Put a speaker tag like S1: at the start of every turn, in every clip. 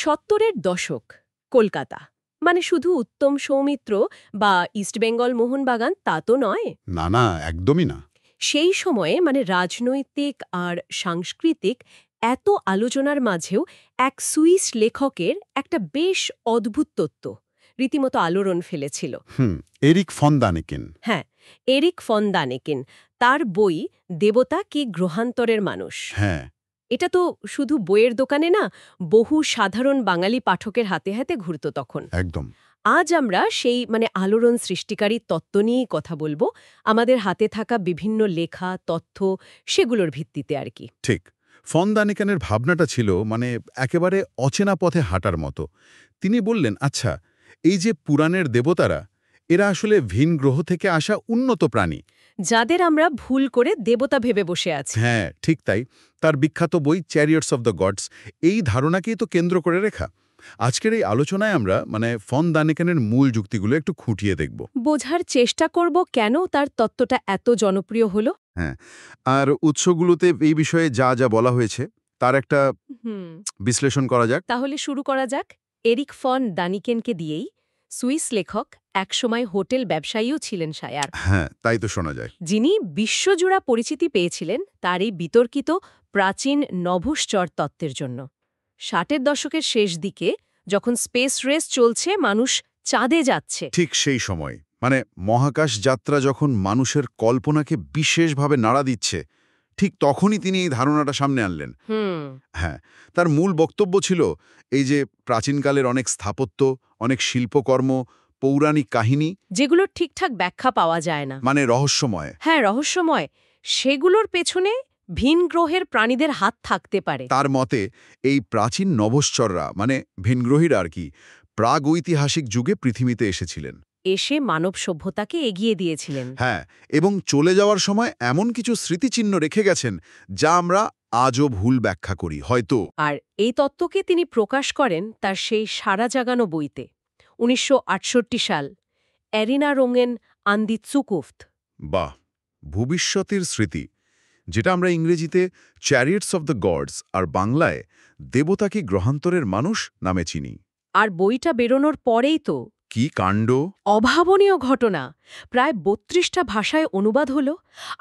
S1: সত্তরের দশক কলকাতা মানে শুধু উত্তম সৌমিত্র বা ইস্টবেঙ্গল মোহনবাগান তা তো নয়।
S2: না না, একদমই না।
S1: সেই সময়ে মানে রাজনৈতিক আর সাংস্কৃতিক এত আলোচনার মাঝেও এক সুইস লেখকের একটা বেশ অদ্ভুত তত্ত্ব রীতিমতো আলোড়ন ফেলেছিল।
S2: Erich von Daniken.
S1: হ্যাঁ, এরিক ফন দানেকেন। তার বই দেবতা কি গ্রহান্তরের মানুষ।
S2: হ্যাঁ,
S1: এটা তো শুধু বইয়ের দোকানে না, বহু সাধারণ বাঙালি পাঠকের হাতে হাতে ঘুরত তখন।
S2: একদম।
S1: আজ আমরা সেই মানে আলোড়ন সৃষ্টিকারী তত্ত্ব নিয়েই কথা বলবো, আমাদের হাতে থাকা বিভিন্ন লেখা তথ্য সেগুলোর ভিত্তিতে আর কি।
S2: ঠিক। ফন দানেকেনের ভাবনাটা ছিল মানে একেবারে অচেনা পথে হাঁটার মতো। তিনি বললেন, আচ্ছা, এই যে পুরাণের দেবতারা, এরা আসলে ভিন গ্রহ থেকে আসা উন্নত প্রাণী।
S1: যাদের আমরা ভুল করে দেবতা ভেবে বসে আছি।
S2: হ্যাঁ, ঠিক তাই। তার বিখ্যাত বই চ্যারিয়টস অব দ্য গডস এই ধারণাকেই তো কেন্দ্র করে রেখা। আজকের এই আলোচনায় আমরা মানে ফন দানেকেনের মূল যুক্তিগুলো একটু খুঁটিয়ে দেখব।
S1: বোঝার চেষ্টা করব কেন তার তত্ত্বটা এত জনপ্রিয় হলো।
S2: হ্যাঁ, আর উৎসগুলোতে এই বিষয়ে যা যা বলা হয়েছে তার একটা
S1: হুম
S2: বিশ্লেষণ করা যাক।
S1: তাহলে শুরু করা যাক এরিক ফন দানিকেনকে দিয়েই। সুইস লেখক, একসময় হোটেল ব্যবসায়ীও ছিলেন শায়ার,
S2: হ্যাঁ, তাই তো শোনা যায়।
S1: যিনি বিশ্বজোড়া পরিচিতি পেয়েছিলেন তার এই বিতর্কিত প্রাচীন নভশ্চর তত্ত্বের জন্য। 60-এর দশকের শেষ দিকে যখন স্পেস রেস চলছে, মানুষ চাঁদে যাচ্ছে।
S2: ঠিক সেই সময় মানে মহাকাশ যাত্রা যখন মানুষের কল্পনাকে বিশেষভাবে নাড়া দিচ্ছে, ঠিক তখনই তিনি এই ধারণাটা সামনে আনলেন।
S1: হুম
S2: হ্যাঁ, তার মূল বক্তব্য ছিল এই যে প্রাচীনকালের অনেক স্থাপত্য, অনেক শিল্পকর্ম, পৌরাণিক কাহিনী,
S1: যেগুলোর ঠিকঠাক ব্যাখ্যা পাওয়া যায় না,
S2: মানে রহস্যময়।
S1: হ্যাঁ রহস্যময়, সেগুলোর পেছনে ভিন গ্রহের প্রাণীদের হাত থাকতে পারে।
S2: তার মতে এই প্রাচীন নভশ্চররা মানে ভিনগ্রহীরা আর কি প্রাগৈতিহাসিক যুগে পৃথিবীতে এসেছিলেন।
S1: এসে মানব সভ্যতাকে এগিয়ে দিয়েছিলেন।
S2: হ্যাঁ, এবং চলে যাওয়ার সময় এমন কিছু স্মৃতিচিহ্ন রেখে গেছেন যা আমরা আজও ভুল ব্যাখ্যা করি হয়তো।
S1: আর এই তত্ত্বকে তিনি প্রকাশ করেন তার সেই সারা জাগানো বইতে ১৯৬৮ সাল, এরিনা রোঙেন আন্দি চুকুফত।
S2: বাহ, ভবিষ্যতের স্মৃতি, যেটা আমরা ইংরেজিতে চ্যারিয়টস অব দ্য গডস আর বাংলায় দেবতা কি গ্রহান্তরের মানুষ নামে চিনি।
S1: আর বইটা বেরোনোর পরেই তো
S2: কি কাণ্ড!
S1: অভাবনীয় ঘটনা, প্রায় ৩২টা ভাষায় অনুবাদ হলো,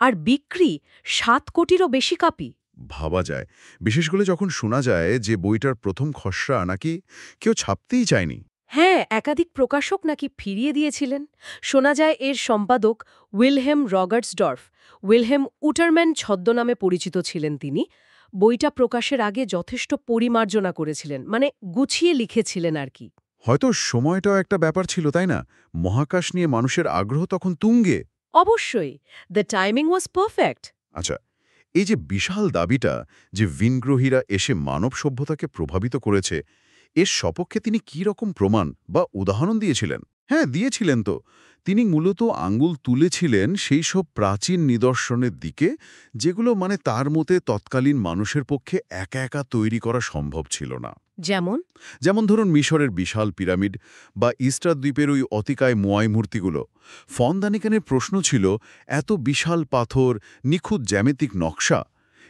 S1: আর বিক্রি ৭ কোটিরও বেশি কপি।
S2: ভাবা যায়, বিশেষ করে যখন শোনা যায় যে বইটার প্রথম খসড়া নাকি কেউ ছাপতেই চায়নি।
S1: হ্যাঁ, একাধিক প্রকাশক নাকি ফিরিয়ে দিয়েছিলেন। শোনা যায় এর সম্পাদক উইলহেম রগার্টসডর্ফ, উইলহেম উটারম্যান ছদ্মনামে পরিচিত ছিলেন তিনি। বইটা প্রকাশের আগে যথেষ্ট পরিমার্জনা করেছিলেন, মানে গুছিয়ে লিখেছিলেন আর কি।
S2: হয়তো সময়টাও একটা ব্যাপার ছিল, তাই না? মহাকাশ নিয়ে মানুষের আগ্রহ তখন তুঙ্গে।
S1: অবশ্যই, দ্য টাইমিং ওয়াজ পারফেক্ট।
S2: আচ্ছা, এই যে বিশাল দাবিটা যে ভিনগ্রহীরা এসে মানব সভ্যতাকে প্রভাবিত করেছে, এর সপক্ষে তিনি কি রকম প্রমাণ বা উদাহরণ দিয়েছিলেন? হ্যাঁ, দিয়েছিলেন তো। তিনি মূলত আঙ্গুল তুলেছিলেন সেই সব প্রাচীন নিদর্শনের দিকে যেগুলো মানে তার মতে তৎকালীন মানুষের পক্ষে একা একা তৈরি করা সম্ভব ছিল না।
S1: যেমন
S2: যেমন ধরুন মিশরের বিশাল পিরামিড বা ইস্টার দ্বীপের ওই অতিকায় মোয়াই মূর্তিগুলো। ফন দানিকেনের প্রশ্ন ছিল, এত বিশাল পাথর, নিখুঁত জ্যামিতিক নকশা,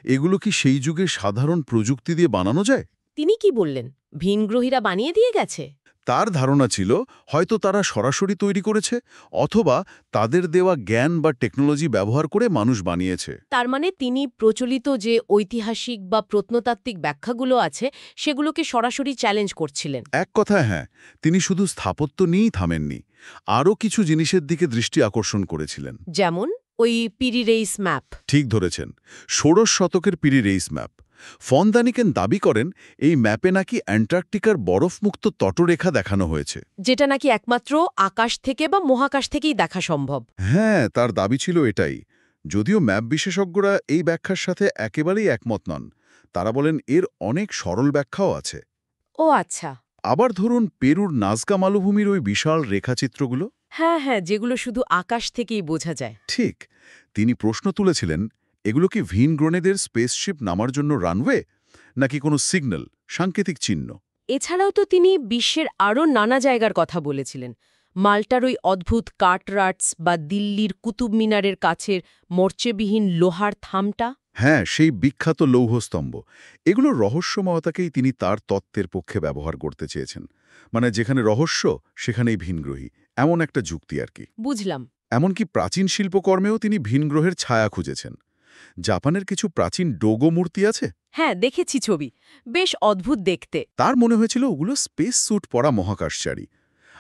S2: এগুলো কি সেই যুগে সাধারণ প্রযুক্তি দিয়ে বানানো যায়?
S1: তিনি কি বললেন, ভিনগ্রহীরা বানিয়ে দিয়ে গেছে?
S2: তার ধারণা ছিল হয়তো তারা সরাসরি তৈরি করেছে, অথবা তাদের দেওয়া জ্ঞান বা টেকনোলজি ব্যবহার করে মানুষ বানিয়েছে।
S1: তার মানে তিনি প্রচলিত যে ঐতিহাসিক বা প্রত্নতাত্ত্বিক ব্যাখ্যাগুলো আছে সেগুলোকে সরাসরি চ্যালেঞ্জ করছিলেন।
S2: এক কথায় হ্যাঁ, তিনি শুধু স্থাপত্য নিয়েই থামেননি, আরও কিছু জিনিসের দিকে দৃষ্টি আকর্ষণ করেছিলেন।
S1: যেমন ওই পিরিরেইস ম্যাপ।
S2: ঠিক ধরেছেন, ষোড়শ শতকের পিরিরেইস ম্যাপ। ফন দানিকেন দাবি করেন এই ম্যাপে নাকি অ্যান্টার্কটিকার বরফমুক্ত তটরেখা দেখানো হয়েছে,
S1: যেটা নাকি একমাত্র আকাশ থেকে বা মহাকাশ থেকেই দেখা সম্ভব।
S2: হ্যাঁ, তার দাবি ছিল এটাই। যদিও ম্যাপ বিশেষজ্ঞরা এই ব্যাখ্যার সাথে একেবারেই একমত নন। তারা বলেন এর অনেক সরল ব্যাখ্যাও আছে।
S1: ও আচ্ছা।
S2: আবার ধরুন পেরুর নাজকা মালভূমির ওই বিশাল রেখাচিত্রগুলো।
S1: হ্যাঁ হ্যাঁ, যেগুলো শুধু আকাশ থেকেই বোঝা যায়।
S2: ঠিক, তিনি প্রশ্ন তুলেছিলেন, এগুলো কি ভিন গ্রনেদের স্পেসশিপ নামার জন্য রানওয়ে, নাকি কোনো সিগন্যাল, সাংকেতিক চিহ্ন?
S1: এছাড়াও তো তিনি বিশ্বের আরও নানা জায়গার কথা বলেছিলেন। মাল্টার ওই অদ্ভুত কাটরাটস বা দিল্লির কুতুব মিনারের কাছের মরচেবিহীন লোহার থামটা।
S2: হ্যাঁ, সেই বিখ্যাত লৌহস্তম্ভ। এগুলোর রহস্যময়তাকেই তিনি তার তত্ত্বের পক্ষে ব্যবহার করতে চেয়েছেন। মানে যেখানে রহস্য, সেখানেই ভিনগ্রহী। এমন একটা যুক্তি আর কি।
S1: বুঝলাম।
S2: এমনকি প্রাচীন শিল্পকর্মেও তিনি ভিনগ্রহের ছায়া খুঁজেছেন। জাপানের কিছু প্রাচীন ডোগো মূর্তি আছে।
S1: হ্যাঁ, দেখেছি ছবি। বেশ অদ্ভুত দেখতে।
S2: তার মনে হয়েছিল ওগুলো স্পেস স্যুট পরা মহাকাশচারী।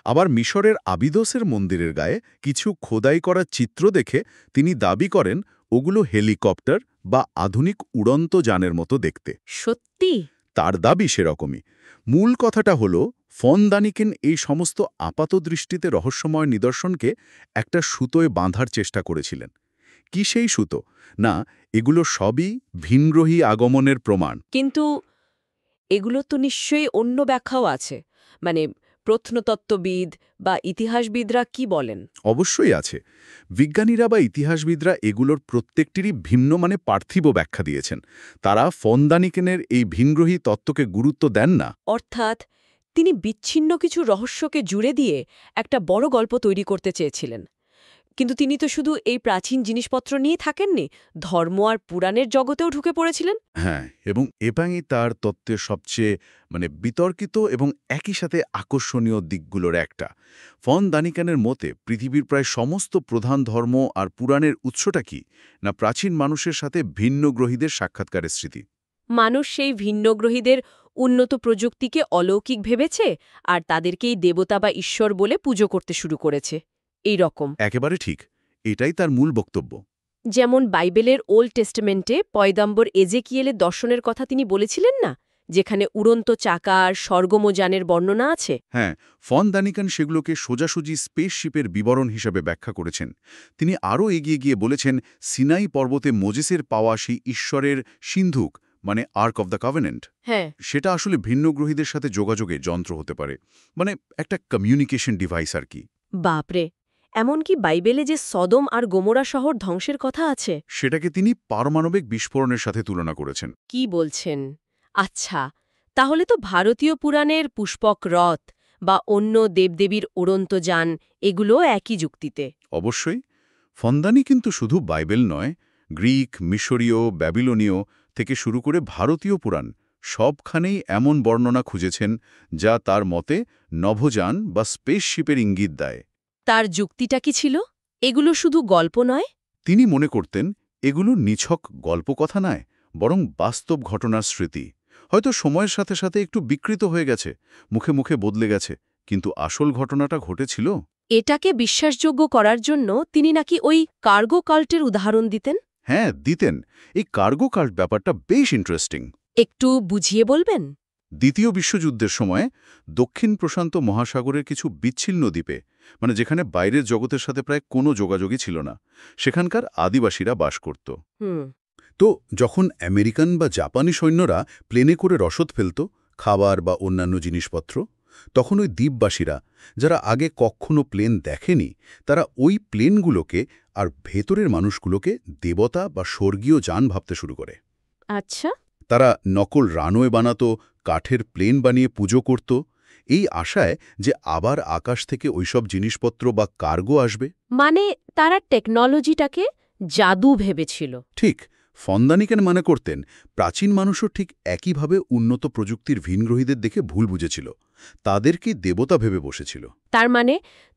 S2: আবার মিশরের আবিদোসের মন্দিরের গায়ে কিছু খোদাই করা চিত্র দেখে তিনি দাবি করেন ওগুলো হেলিকপ্টার বা আধুনিক উড়ন্ত যানের মতো দেখতে।
S1: সত্যি?
S2: তার দাবি সেরকমই। মূল কথাটা হলো ফন দানিকেন এই সমস্ত আপাতদৃষ্টিতে রহস্যময় নিদর্শনকে একটা সুতোয় বাঁধার চেষ্টা করেছিলেন। কি সেই সুতো? না, এগুলো সবই ভিনগ্রহী আগমনের প্রমাণ।
S1: কিন্তু এগুলো তো নিশ্চয়ই অন্য ব্যাখ্যাও আছে। মানে প্রত্নতত্ত্ববিদ বা ইতিহাসবিদরা কি বলেন?
S2: অবশ্যই আছে। বিজ্ঞানীরা বা ইতিহাসবিদরা এগুলোর প্রত্যেকটিরই ভিন্ন মানে পার্থিব ব্যাখ্যা দিয়েছেন। তারা ফন দানিকেনের এই ভিনগ্রহী তত্ত্বকে গুরুত্ব দেন না।
S1: অর্থাৎ তিনি বিচ্ছিন্ন কিছু রহস্যকে জুড়ে দিয়ে একটা বড় গল্প তৈরি করতে চেয়েছিলেন। কিন্তু তিনি তো শুধু এই প্রাচীন জিনিসপত্র নিয়েই থাকেননি, ধর্ম আর পুরাণের জগতেও ঢুকে পড়েছিলেন।
S2: হ্যাঁ, এবং এপাংই তার তত্ত্বের সবচেয়ে বিতর্কিত এবং একই সাথে আকর্ষণীয় দিকগুলোর একটা। ফন দানিকানের মতে পৃথিবীর প্রায় সমস্ত প্রধান ধর্ম আর পুরাণের উৎসটা কি? না প্রাচীন মানুষের সাথে ভিন্ন গ্রহীদের সাক্ষাৎকারের স্মৃতি।
S1: মানুষ সেই ভিন্নগ্রহীদের উন্নত প্রযুক্তিকে অলৌকিক ভেবেছে আর তাদেরকেই দেবতা বা ঈশ্বর বলে পুজো করতে শুরু করেছে। এই রকম।
S2: একেবারে ঠিক। এটাই তার মূল বক্তব্য।
S1: যেমন বাইবেলের ওল্ড টেস্টামেন্টে পয়গম্বর এজেকিয়েলের দর্শনের কথা তিনি বলেছিলেন না, যেখানে উড়ন্ত চাকা আর স্বর্গমযানের বর্ণনা আছে।
S2: হ্যাঁ, ফন দানিকান সেগুলোকে সোজাসুজি স্পেসশিপের বিবরণ হিসাবে ব্যাখ্যা করেছেন। তিনি আরও এগিয়ে গিয়ে বলেছেন সিনাই পর্বতে মোজেসের পাওয়া সেই ঈশ্বরের সিন্ধুক আর্ক অব দ্য কভেনেন্ট,
S1: হ্যাঁ,
S2: সেটা আসলে ভিন্নগ্রহীদের সাথে যোগাযোগে যন্ত্র হতে পারে। একটা কমিউনিকেশন ডিভাইস আর কি।
S1: বাপরে! এমনকি বাইবেলে যে সদম আর গোমোরা শহর ধ্বংসের কথা আছে।
S2: সেটাকে তিনি পারমাণবিক বিস্ফোরণের সাথে তুলনা করেছেন।
S1: কি বলছেন? আচ্ছা, তাহলে তো ভারতীয় পুরাণের পুষ্পক রথ বা অন্য দেবদেবীর উড়ন্ত যান এগুলোও একই যুক্তিতে।
S2: অবশ্যই। ফন্দানি কিন্তু শুধু বাইবেল নয়, গ্রিক, মিশরীয়, ব্যাবিলনীয় থেকে শুরু করে ভারতীয় পুরাণ সবখানেই এমন বর্ণনা খুঁজেছেন যা তার মতে নভোযান বা স্পেসশিপের ইঙ্গিত দেয়।
S1: তার যুক্তিটা কি ছিল? এগুলো শুধু গল্প নয়?
S2: তিনি মনে করতেন এগুলো নিছক গল্পকথা নয়, বরং বাস্তব ঘটনার স্মৃতি। হয়তো সময়ের সাথে সাথে একটু বিকৃত হয়ে গেছে, মুখে মুখে বদলে গেছে, কিন্তু আসল ঘটনাটা ঘটেছিল।
S1: এটাকে বিশ্বাসযোগ্য করার জন্য তিনি নাকি ওই কার্গো কাল্টের উদাহরণ দিতেন।
S2: হ্যাঁ, দিতেন। এই কার্গো কাল্ট ব্যাপারটা বেশ ইন্টারেস্টিং।
S1: একটু বুঝিয়ে বলবেন?
S2: দ্বিতীয় বিশ্বযুদ্ধের সময় দক্ষিণ প্রশান্ত মহাসাগরের কিছু বিচ্ছিন্ন দ্বীপে যেখানে বাইরের জগতের সাথে প্রায় কোনো যোগাযোগই ছিল না, সেখানকার আদিবাসীরা বাস করত।
S1: হুম।
S2: তো যখন আমেরিকান বা জাপানি সৈন্যরা প্লেনে করে রসদ ফেলত, খাবার বা অন্যান্য জিনিসপত্র, তখন ওই দ্বীপবাসীরা, যারা আগে কখনো প্লেন দেখেনি, তারা ওই প্লেনগুলোকে আর ভেতরের মানুষগুলোকে দেবতা বা স্বর্গীয় যান ভাবতে শুরু করে।
S1: আচ্ছা।
S2: তারা নকল রানওয়ে বানাতো, কাঠের প্লেন বানিয়ে পুজো করত, এই আশায় যে আবার আকাশ থেকে ওইসব জিনিসপত্র বা কার্গো আসবে।
S1: মানে তারা টেকনোলজিটাকে জাদু ভেবেছিল।
S2: ঠিক। ফন্দানিকেন মনে করতেন প্রাচীন মানুষও ঠিক একইভাবে উন্নত প্রযুক্তির ভিনগ্রহীদের দেখে ভুল বুঝেছিল, তাদেরকে দেবতা ভেবে বসেছিল।
S1: তার মানে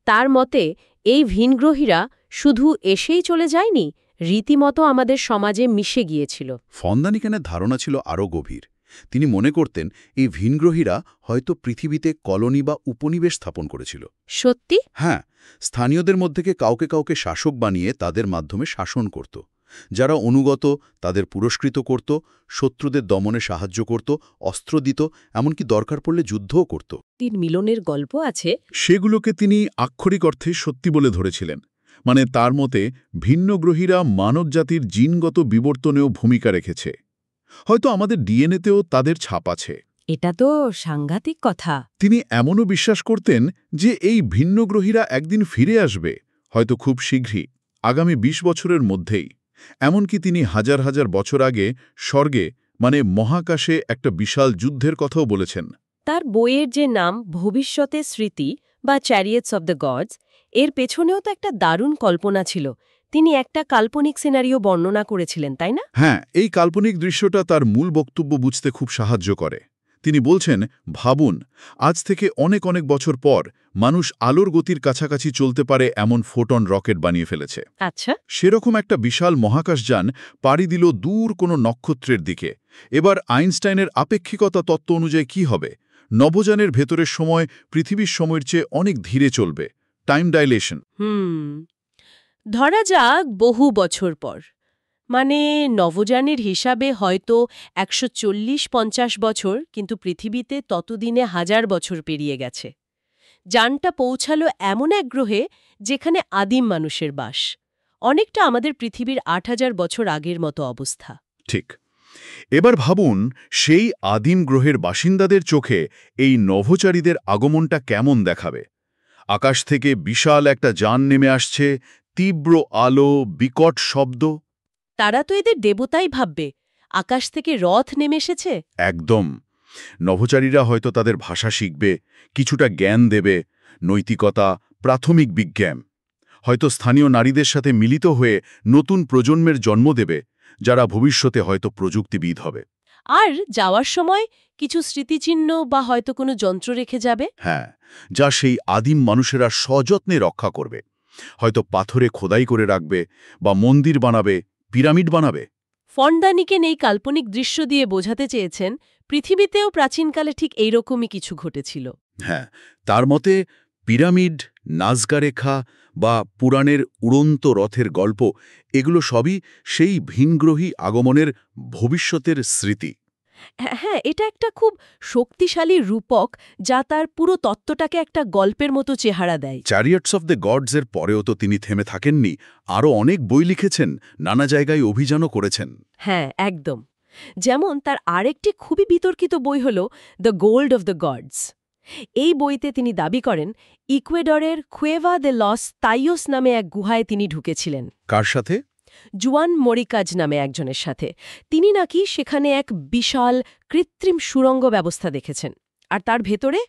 S1: তার মতে এই ভিনগ্রহীরা শুধু এসেই চলে যায়নি, রীতিমতো আমাদের সমাজে মিশে গিয়েছিল।
S2: ফন্দানিকেনের ধারণা ছিল আরও গভীর। তিনি মনে করতেন এই ভিনগ্রহীরা হয়তো পৃথিবীতে কলোনি বা উপনিবেশ স্থাপন করেছিল।
S1: সত্যি?
S2: হ্যাঁ, স্থানীয়দের মধ্যে কাউকে কাউকে শাসক বানিয়ে তাদের মাধ্যমে শাসন করত। যারা অনুগত তাদের পুরস্কৃত করত, শত্রুদের দমনে সাহায্য করত, অস্ত্র দিত, এমনকি দরকার পড়লে যুদ্ধও করত।
S1: তিন মিলনের গল্প আছে।
S2: সেগুলোকে তিনি আক্ষরিক অর্থে সত্যি বলে ধরেছিলেন। তার মতে ভিন্নগ্রহীরা মানবজাতির জিনগত বিবর্তনেও ভূমিকা রেখেছে। হয়তো আমাদের ডিএনএতেও তাদের ছাপ আছে।
S1: এটা তো সাংঘাতিক কথা।
S2: তিনি এমনও বিশ্বাস করতেন যে এই ভিন্নগ্রহীরা একদিন ফিরে আসবে, হয়তো খুব শীঘ্রই, আগামী ২০ বছরের মধ্যেই। এমনকি তিনি হাজার হাজার বছর আগে স্বর্গে মহাকাশে একটা বিশাল যুদ্ধের কথাও বলেছেন।
S1: তার বইয়ের যে নাম ভবিষ্যতের স্মৃতি বা চ্যারিয়েটস অব দ্য গডস, এর পেছনেও তো একটা দারুণ কল্পনা ছিল। তিনি একটা কাল্পনিক সিনারিও বর্ণনা করেছিলেন, তাই না?
S3: হ্যাঁ, এই কাল্পনিক দৃশ্যটা তার মূল বক্তব্য বুঝতে খুব সাহায্য করে। তিনি বলছেন, ভাবুন, আজ থেকে অনেক অনেক বছর পর মানুষ আলোর গতির কাছাকাছি চলতে পারে এমন ফোটন রকেট বানিয়ে ফেলেছে।
S1: আচ্ছা।
S3: সেরকম একটা বিশাল মহাকাশযান পাড়ি দিল দূর কোনো নক্ষত্রের দিকে। এবার আইনস্টাইনের আপেক্ষিকতা তত্ত্ব অনুযায়ী কি হবে? নভোযানের ভেতরের সময় পৃথিবীর সময়ের চেয়ে অনেক ধীরে চলবে, টাইম ডাইলেশন।
S1: ধরা যাক বহু বছর পর, মানে নভোযানের হিসাবে হয়তো 140-50 বছর, কিন্তু পৃথিবীতে ততদিনে 1000 বছর পেরিয়ে গেছে। যানটা পৌঁছালো এমন এক গ্রহে যেখানে আদিম মানুষের বাস, অনেকটা আমাদের পৃথিবীর 8000 বছর আগের মতো অবস্থা।
S3: ঠিক। এবার ভাবুন, সেই আদিম গ্রহের বাসিন্দাদের চোখে এই নভোচারীদের আগমনটা কেমন দেখাবে। আকাশ থেকে বিশাল একটা যান নেমে আসছে, তীব্র আলো, বিকট শব্দ।
S1: তারা তো এদের দেবতাই ভাববে, আকাশ থেকে রথ নেমে এসেছে।
S3: একদম। নভোচারীরা হয়তো তাদের ভাষা শিখবে, কিছুটা জ্ঞান দেবে, নৈতিকতা, প্রাথমিক বিজ্ঞান। হয়তো স্থানীয় নারীদের সাথে মিলিত হয়ে নতুন প্রজন্মের জন্ম দেবে, যারা ভবিষ্যতে হয়তো প্রযুক্তিবিদ হবে।
S1: আর যাওয়ার সময় কিছু স্মৃতিচিহ্ন বা হয়তো কোনো যন্ত্র রেখে যাবে।
S3: হ্যাঁ, যা সেই আদিম মানুষেরা সযত্নে রক্ষা করবে। হয়তো পাথরে খোদাই করে রাখবে, বা মন্দির বানাবে, পিরামিড বানাবে।
S1: ফন্ডানিকেন এই কাল্পনিক দৃশ্য দিয়ে বোঝাতে চেয়েছেন পৃথিবীতেও প্রাচীনকালে ঠিক এইরকমই কিছু ঘটেছিল।
S3: হ্যাঁ, তার মতে পিরামিড, নাজকা রেখা বা পুরাণের উড়ন্ত রথের গল্প, এগুলো সবই সেই ভিনগ্রহী আগমনের ভবিষ্যতের স্মৃতি।
S1: হ্যাঁ, এটা একটা খুব শক্তিশালী রূপক, যা তার পুরো তত্ত্বটাকে একটা গল্পের মতো চেহারা দেয়।
S3: চ্যারিয়টস অফ দ্য গডসের পরেও তো তিনি থেমে থাকেননি, আরও অনেক বই লিখেছেন, নানা জায়গায় অভিযানও করেছেন।
S1: হ্যাঁ, একদম। যেমন তার আরেকটি খুবই বিতর্কিত বই হল the gold of the gods. এই বইতে তিনি দাবি করেন ইকুয়েডরের কুয়েভা দে লস তাইওস নামে এক গুহায় তিনি ঢুকেছিলেন।
S3: কার সাথে?
S1: জুয়ান মরিকাজ নামে একজনের সাথে। তিনি নাকি সেখানে এক বিশাল কৃত্রিম সুড়ঙ্গ ব্যবস্থা দেখেছেন, আর তার ভেতরে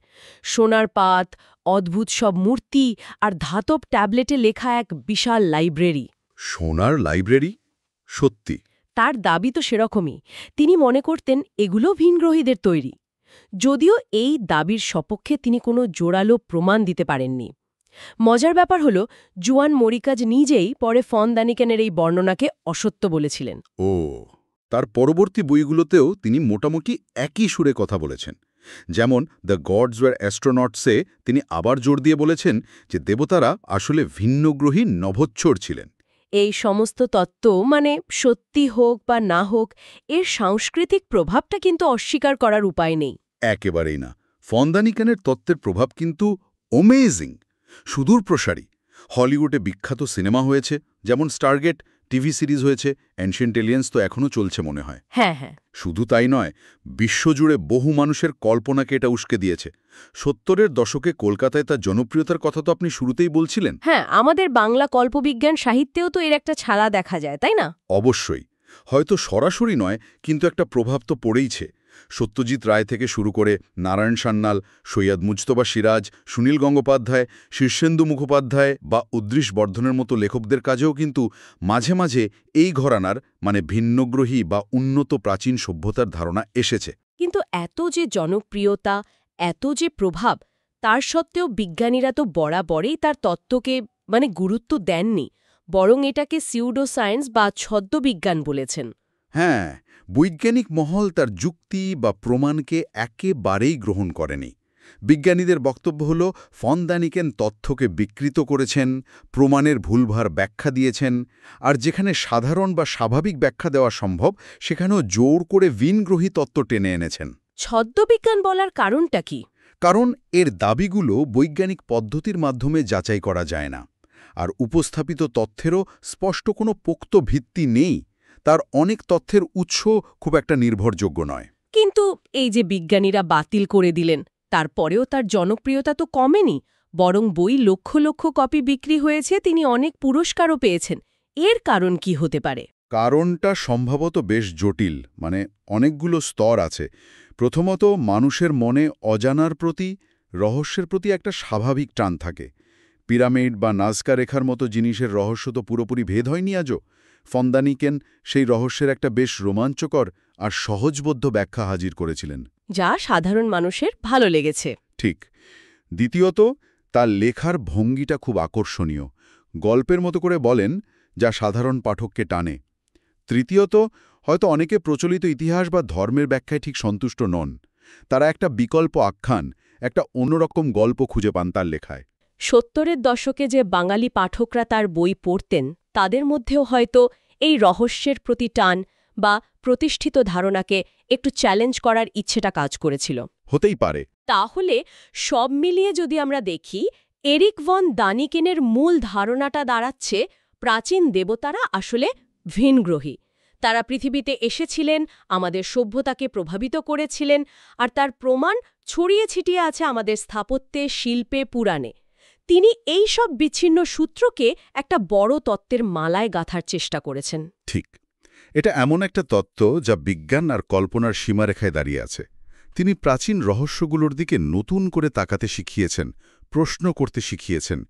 S1: সোনার পাত, অদ্ভুত সব মূর্তি আর ধাতব ট্যাবলেটে লেখা এক বিশাল লাইব্রেরি।
S3: সোনার লাইব্রেরি? সত্যি?
S1: তার দাবি তো সেরকমই। তিনি মনে করতেন এগুলো ভিনগ্রহীদের তৈরি, যদিও এই দাবির সপক্ষে তিনি কোনো জোরালো প্রমাণ দিতে পারেননি। মজার ব্যাপার হল, জুয়ান মরিকাজ নিজেই পরে ফন্দানিকেনের এই বর্ণনাকে অসত্য বলেছিলেন।
S3: ও, তার পরবর্তী বইগুলোতেও তিনি মোটামুটি একই সুরে কথা বলেছেন। যেমন দ্য গডস ওয়্যার অ্যাস্ট্রোনটসে তিনি আবার জোর দিয়ে বলেছেন যে দেবতারা আসলে ভিন্নগ্রহী নভোচ্ছর ছিলেন।
S1: এই সমস্ত তত্ত্ব, মানে সত্যি হোক বা না হোক, এর সাংস্কৃতিক প্রভাবটা কিন্তু অস্বীকার করার উপায় নেই।
S3: একেবারেই না। ফন্দানিকেনের তত্ত্বের প্রভাব কিন্তু অমেজিং, সুদূর প্রসারী। হলিউডে বিখ্যাত সিনেমা হয়েছে, যেমন স্টারগেট, টিভি সিরিজ হয়েছে, অ্যানশিয়েন্ট এলিয়েন্স তো এখনও চলছে মনে হয়।
S1: হ্যাঁ হ্যাঁ।
S3: শুধু তাই নয়, বিশ্বজুড়ে বহু মানুষের কল্পনাকে এটা উস্কে দিয়েছে। 70-এর দশকে কলকাতায় তার জনপ্রিয়তার কথা তো আপনি শুরুতেই বলছিলেন।
S1: হ্যাঁ, আমাদের বাংলা কল্পবিজ্ঞান সাহিত্যেও তো এর একটা ছাড়া দেখা যায়, তাই না?
S3: অবশ্যই। হয়তো সরাসরি নয়, কিন্তু একটা প্রভাব তো পড়েইছে। সত্যজিৎ রায় থেকে শুরু করে নারায়ণ সান্যাল, সৈয়দ মুজতবা সিরাজ, সুনীল গঙ্গোপাধ্যায়, শীর্ষেন্দু মুখোপাধ্যায় বা উদ্রিশ বর্ধনের মতো লেখকদের কাজেও কিন্তু মাঝে মাঝে এই ঘরানার, মানে ভিন্নগ্রহী বা উন্নত প্রাচীন সভ্যতার ধারণা এসেছে।
S1: কিন্তু এত যে জনপ্রিয়তা, এত যে প্রভাব, তার সত্ত্বেও বিজ্ঞানীরা তো বরাবরই তার তত্ত্বকে গুরুত্ব দেননি, বরং এটাকে সিউডো সায়েন্স বা ছদ্মবিজ্ঞান বলেছেন।
S3: হ্যাঁ, বৈজ্ঞানিক মহল তার যুক্তি বা প্রমাণকে একেবারেই গ্রহণ করেনি। বিজ্ঞানীদের বক্তব্য হল ফন্দানিকেন তথ্যকে বিকৃত করেছেন, প্রমাণের ভুলভার ব্যাখ্যা দিয়েছেন, আর যেখানে সাধারণ বা স্বাভাবিক ব্যাখ্যা দেওয়া সম্ভব সেখানেও জোর করে ভিনগ্রহী তত্ত্ব টেনে এনেছেন।
S1: ছদ্মবিজ্ঞান বলার কারণটা কি?
S3: কারণ এর দাবিগুলো বৈজ্ঞানিক পদ্ধতির মাধ্যমে যাচাই করা যায় না, আর উপস্থাপিত তথ্যেরও স্পষ্ট কোনো পোক্ত ভিত্তি নেই। তার অনেক তথ্যের উৎস খুব একটা নির্ভরযোগ্য নয়।
S1: কিন্তু এই যে বিজ্ঞানীরা বাতিল করে দিলেন, তারপরেও তার জনপ্রিয়তা তো কমেনি, বরং বই লক্ষ লক্ষ কপি বিক্রি হয়েছে, তিনি অনেক পুরস্কারও পেয়েছেন। এর কারণ কি হতে পারে?
S3: কারণটা সম্ভবত বেশ জটিল, অনেকগুলো স্তর আছে। প্রথমত, মানুষের মনে অজানার প্রতি, রহস্যের প্রতি একটা স্বাভাবিক টান থাকে। পিরামিড বা নাজকা রেখার মতো জিনিসের রহস্য তো পুরোপুরি ভেদ হয়নি আজও। ফন দানিকেন সেই রহস্যের একটা বেশ রোমাঞ্চকর আর সহজবোধ্য ব্যাখ্যা হাজির করেছিলেন,
S1: যা সাধারণ মানুষের ভালো লেগেছে।
S3: ঠিক। দ্বিতীয়ত, তার লেখার ভঙ্গিটা খুব আকর্ষণীয়, গল্পের মতো করে বলেন, যা সাধারণ পাঠককে টানে। তৃতীয়ত, হয়তো অনেকে প্রচলিত ইতিহাস বা ধর্মের ব্যাখ্যায় ঠিক সন্তুষ্ট নন। তারা একটা বিকল্প আখ্যান, একটা অন্যরকম গল্প খুঁজে পান তার লেখায়।
S1: 70-এর দশকে যে বাঙালি পাঠকরা তার বই পড়তেন তাদের মধ্যেও হয়তো এই রহস্যের প্রতি টান বা প্রতিষ্ঠিত ধারণাকে একটু চ্যালেঞ্জ করার ইচ্ছেটা কাজ করেছিল।
S3: হতেই পারে।
S1: তাহলে সব মিলিয়ে যদি আমরা দেখি, এরিক ভন দানিকেনের মূল ধারণাটা দাঁড়াচ্ছে প্রাচীন দেবতারা আসলে ভিনগ্রহী। তারা পৃথিবীতে এসেছিলেন, আমাদের সভ্যতাকে প্রভাবিত করেছিলেন, আর তার প্রমাণ ছড়িয়ে ছিটিয়ে আছে আমাদের স্থাপত্যে, শিল্পে, পুরাণে। তিনি এই সব বিচ্ছিন্ন সূত্রকে একটা বড় তত্ত্বের মালায় গাঁথার চেষ্টা করেছেন।
S3: ঠিক। এটা এমন একটা তত্ত্ব যা বিজ্ঞান আর কল্পনার সীমারেখায় দাঁড়িয়ে আছে। তিনি প্রাচীন রহস্যগুলোর দিকে নতুন করে তাকাতে শিখিয়েছেন, প্রশ্ন করতে শিখিয়েছেন,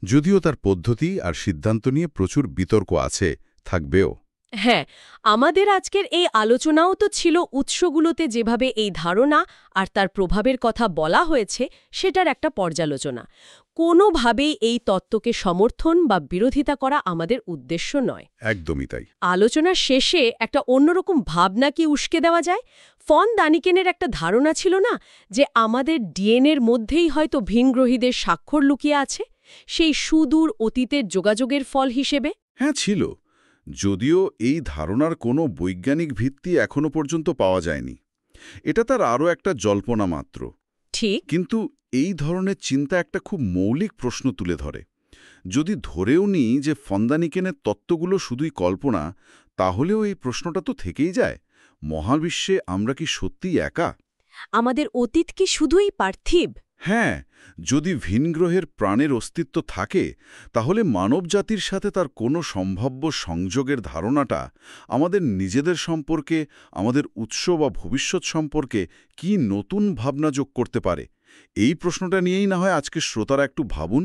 S3: যদিও তার পদ্ধতি আর সিদ্ধান্ত নিয়ে প্রচুর বিতর্ক আছে, থাকবেও।
S1: হ্যাঁ, আমাদের আজকের এই আলোচনাও তো ছিল উৎসগুলোতে যেভাবে এই ধারণা আর তার প্রভাবের কথা বলা হয়েছে সেটার একটা পর্যালোচনা। কোনোভাবেই এই তত্ত্বকে সমর্থন বা বিরোধিতা করা আমাদের উদ্দেশ্য নয়।
S3: একদমই তাই।
S1: আলোচনার শেষে একটা অন্যরকম ভাবনা কি উস্কে দেওয়া যায়? ফন দানিকেনের একটা ধারণা ছিল না যে আমাদের ডিএনএর মধ্যেই হয়তো ভিনগ্রহীদের স্বাক্ষর লুকিয়ে আছে, সেই সুদূর অতীতের যোগাযোগের ফল হিসেবে?
S3: হ্যাঁ, ছিল। যদিও এই ধারণার কোনো বৈজ্ঞানিক ভিত্তি এখনো পর্যন্ত পাওয়া যায়নি। এটা তার আরও একটা জল্পনা মাত্র।
S1: ঠিক।
S3: কিন্তু এই ধরনের চিন্তা একটা খুব মৌলিক প্রশ্ন তুলে ধরে। যদি ধরেও নিই যে ফন দানিকেনের তত্ত্বগুলো শুধুই কল্পনা, তাহলেও এই প্রশ্নটা তো থেকেই যায়, মহাবিশ্বে আমরা কি সত্যিই একা?
S1: আমাদের অতীত কি শুধুই পার্থিব?
S3: হ্যাঁ, যদি ভিনগ্রহের প্রাণের অস্তিত্ব থাকে, তাহলে মানবজাতির সাথে তার কোনো সম্ভাব্য সংযোগের ধারণাটা আমাদের নিজেদের সম্পর্কে, আমাদের উৎস বা ভবিষ্যৎ সম্পর্কে কি নতুন ভাবনা যোগ করতে পারে? এই প্রশ্নটা নিয়েই না হয় আজকে শ্রোতারা একটু ভাবুন।